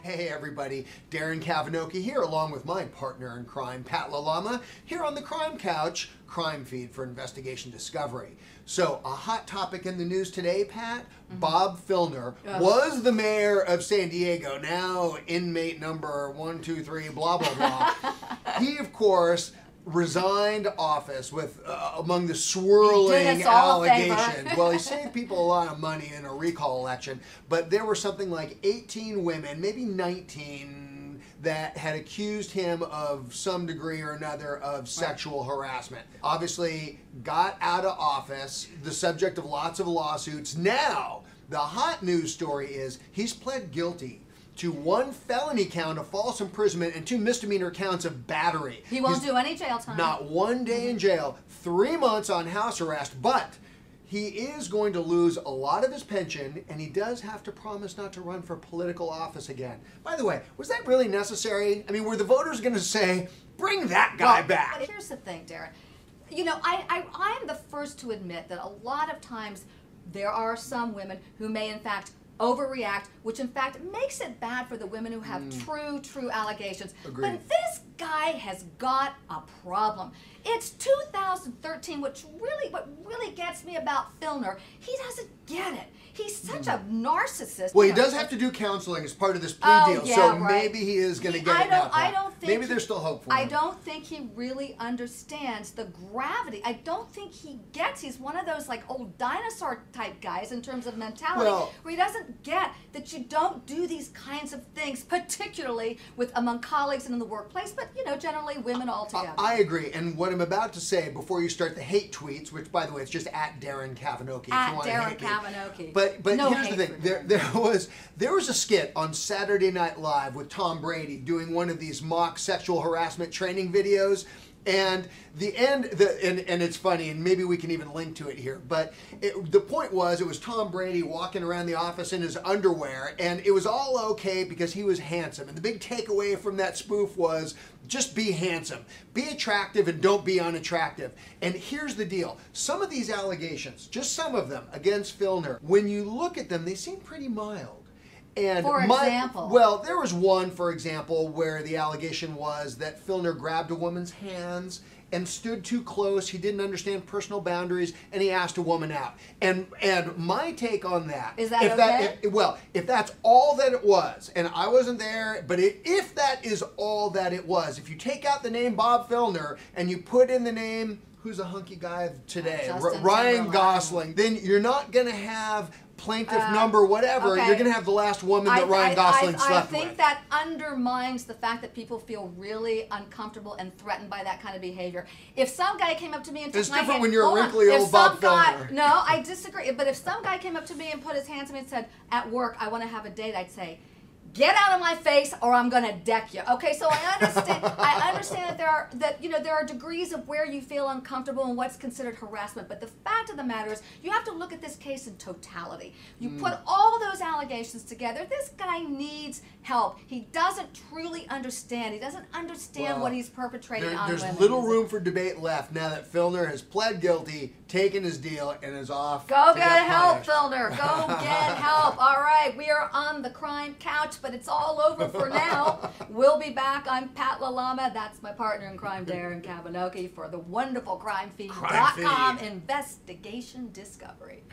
Hey everybody, Darren Kavanoki here along with my partner in crime, Pat LaLama, here on the Crime Couch, crime feed for Investigation Discovery. So, a hot topic in the news today, Pat, Bob Filner was the mayor of San Diego, now inmate number 123, blah, blah, blah. He, of course, resigned office with among the swirling allegations. Well, he saved people a lot of money in a recall election, but there were something like 18 women, maybe 19, that had accused him of some degree or another of sexual harassment. Obviously, got out of office, the subject of lots of lawsuits. Now, the hot news story is he's pled guilty to 1 felony count of false imprisonment and 2 misdemeanor counts of battery. He won't do any jail time. Not 1 day in jail, 3 months on house arrest, but he is going to lose a lot of his pension, and he does have to promise not to run for political office again. By the way, was that really necessary? I mean, were the voters going to say, bring that guy back? Here's the thing, Darren. You know, I am the first to admit that a lot of times there are some women who may, in fact, overreact, which in fact makes it bad for the women who have true allegations. Agreed. But this guy has got a problem. It's 2013, what really gets me about Filner, he doesn't get it. He's such a narcissist. Well, he does have to do counseling as part of this plea deal, so maybe he is going to get it now. I don't think maybe there's still hope for him. I don't think he really understands the gravity. I don't think he gets. He's one of those like old dinosaur type guys in terms of mentality, where he doesn't get that you don't do these kinds of things, particularly with among colleagues and in the workplace, but you know, generally women altogether. I agree, and what I'm about to say before you start the hate tweets, which by the way, it's just at Darren Kavanoki. At Darren Kavanoki. But no, here's the thing, there was a skit on Saturday Night Live with Tom Brady doing one of these mock sexual harassment training videos. And the end, and it's funny, and maybe we can even link to it here, but the point was, it was Tom Brady walking around the office in his underwear, and it was all okay because he was handsome. And the big takeaway from that spoof was, just be handsome, be attractive, and don't be unattractive. And here's the deal. Some of these allegations, just some of them, against Filner, when you look at them, they seem pretty mild. And for example? Well, there was one, for example, where the allegation was that Filner grabbed a woman's hands and stood too close. He didn't understand personal boundaries, and he asked a woman out. And my take on that is that okay? If that's all that it was, and I wasn't there, but if that is all that it was, if you take out the name Bob Filner and you put in the name, who's a hunky guy today, Ryan Gosling, then you're not going to have plaintiff number whatever, you're going to have the last woman that Ryan Gosling slept with. I think that undermines the fact that people feel really uncomfortable and threatened by that kind of behavior. If some guy came up to me and took my hand... It's different when you're a wrinkly old Bob Filner. No, I disagree. But if some guy came up to me and put his hands on me and said, at work, I want to have a date, I'd say, get out of my face or I'm going to deck you. Okay, so I understand that there are degrees of where you feel uncomfortable and what's considered harassment, but the fact of the matter is you have to look at this case in totality. You put all those allegations together. This guy needs help. He doesn't truly understand. He doesn't understand what he's perpetrating on women. There's little room for debate left now that Filner has pled guilty, taken his deal, and is off. Go get help, Filner. Go get help. All right, we are on the Crime Couch, but it's all over for now. We'll be back. I'm Pat LaLama. That's my partner in crime, Darren Kavanoki, for the wonderful CrimeFeed.com Investigation Discovery.